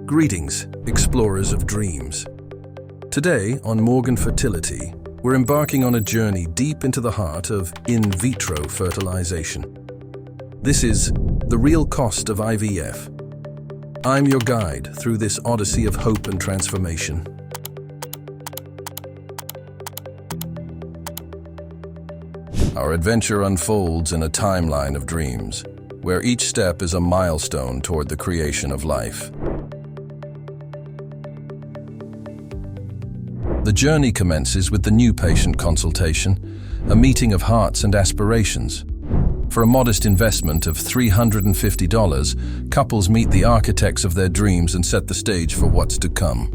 Greetings, explorers of dreams. Today on Morgan Fertility, we're embarking on a journey deep into the heart of in vitro fertilization. This is the real cost of IVF. I'm your guide through this odyssey of hope and transformation. Our adventure unfolds in a timeline of dreams, where each step is a milestone toward the creation of life. The journey commences with the new patient consultation, a meeting of hearts and aspirations. For a modest investment of $350, couples meet the architects of their dreams and set the stage for what's to come.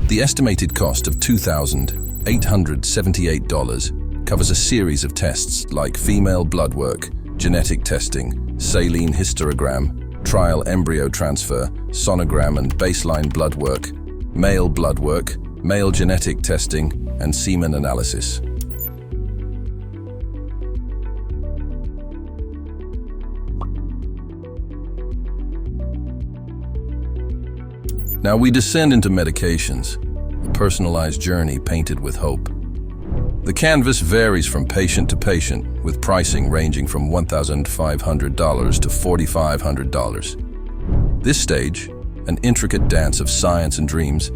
The estimated cost of $2,878 covers a series of tests like female blood work, genetic testing, saline histogram, trial embryo transfer, sonogram and baseline blood work, male genetic testing, and semen analysis. Now we descend into medications, a personalized journey painted with hope. The canvas varies from patient to patient, with pricing ranging from $1,500 to $4,500. This stage, an intricate dance of science and dreams,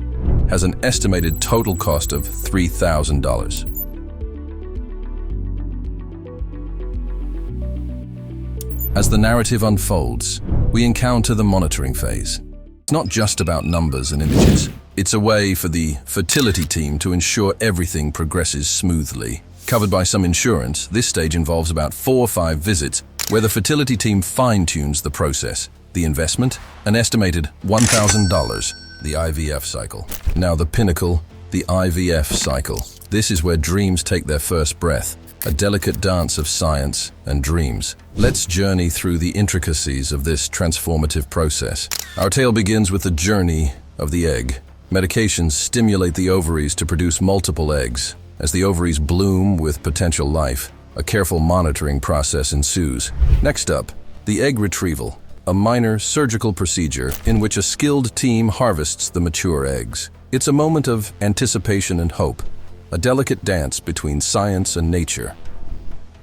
has an estimated total cost of $3,000. As the narrative unfolds, we encounter the monitoring phase. It's not just about numbers and images. It's a way for the fertility team to ensure everything progresses smoothly. Covered by some insurance, this stage involves about 4 or 5 visits where the fertility team fine-tunes the process. The investment, an estimated $1,000, the IVF cycle. Now the pinnacle, the IVF cycle. This is where dreams take their first breath, a delicate dance of science and dreams. Let's journey through the intricacies of this transformative process. Our tale begins with the journey of the egg. Medications stimulate the ovaries to produce multiple eggs. As the ovaries bloom with potential life, a careful monitoring process ensues. Next up, the egg retrieval, a minor surgical procedure in which a skilled team harvests the mature eggs. It's a moment of anticipation and hope, a delicate dance between science and nature.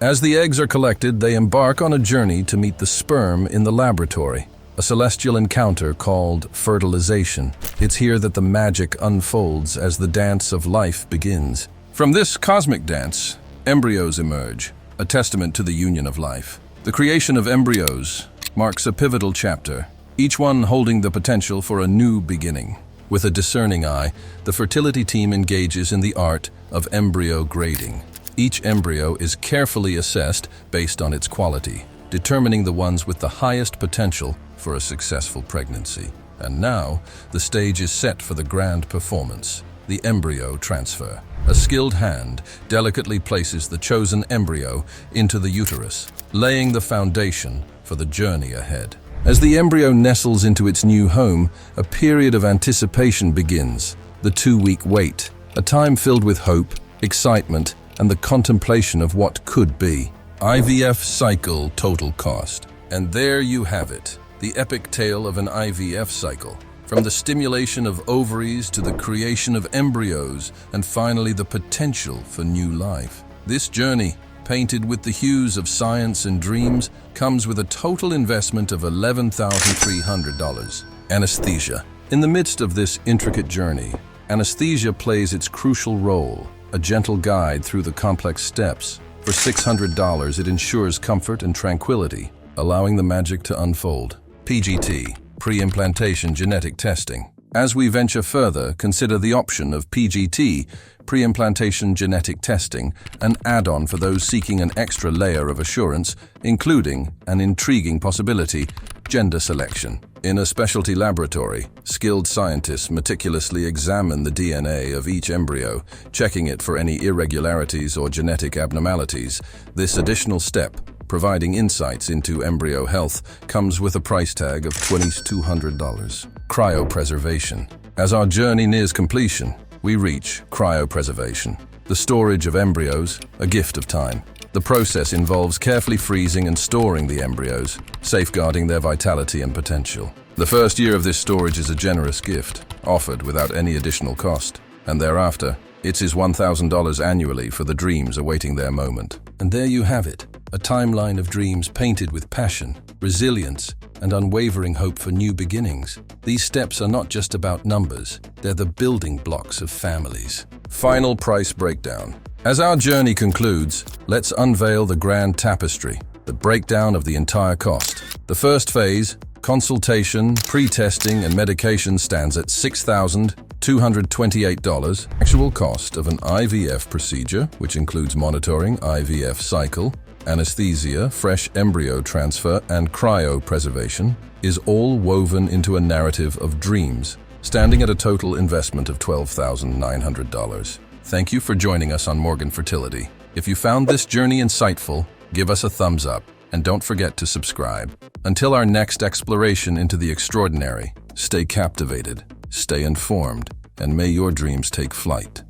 As the eggs are collected, they embark on a journey to meet the sperm in the laboratory, a celestial encounter called fertilization. It's here that the magic unfolds as the dance of life begins. From this cosmic dance, embryos emerge, a testament to the union of life. The creation of embryos marks a pivotal chapter, each one holding the potential for a new beginning. With a discerning eye, the fertility team engages in the art of embryo grading. Each embryo is carefully assessed based on its quality, determining the ones with the highest potential for a successful pregnancy. And now, the stage is set for the grand performance, the embryo transfer. A skilled hand delicately places the chosen embryo into the uterus, laying the foundation for the journey ahead. As the embryo nestles into its new home, a period of anticipation begins, the 2-week wait, a time filled with hope, excitement, and the contemplation of what could be. IVF cycle total cost. And there you have it, the epic tale of an IVF cycle. From the stimulation of ovaries to the creation of embryos, and finally the potential for new life. This journey, painted with the hues of science and dreams, comes with a total investment of $11,300. Anesthesia. In the midst of this intricate journey, anesthesia plays its crucial role, a gentle guide through the complex steps. For $600, it ensures comfort and tranquility, allowing the magic to unfold. PGT, pre-implantation genetic testing. As we venture further, consider the option of PGT, pre-implantation genetic testing, an add-on for those seeking an extra layer of assurance, including an intriguing possibility, gender selection. In a specialty laboratory, skilled scientists meticulously examine the DNA of each embryo, checking it for any irregularities or genetic abnormalities. This additional step, providing insights into embryo health, comes with a price tag of $2,200. Cryopreservation. As our journey nears completion, we reach cryopreservation, the storage of embryos, a gift of time. The process involves carefully freezing and storing the embryos, safeguarding their vitality and potential. The first year of this storage is a generous gift, offered without any additional cost, and thereafter, it is $1,000 annually for the dreams awaiting their moment. And there you have it, a timeline of dreams painted with passion, resilience, and unwavering hope for new beginnings. These steps are not just about numbers, they're the building blocks of families. Final price breakdown. As our journey concludes, let's unveil the grand tapestry, the breakdown of the entire cost. The first phase, consultation, pre-testing, and medication stands at $6,228. Actual cost of an IVF procedure, which includes monitoring, IVF cycle, anesthesia, fresh embryo transfer, and cryopreservation, is all woven into a narrative of dreams, standing at a total investment of $12,900. Thank you for joining us on Morgan Fertility. If you found this journey insightful, give us a thumbs up, and don't forget to subscribe. Until our next exploration into the extraordinary, stay captivated, stay informed, and may your dreams take flight.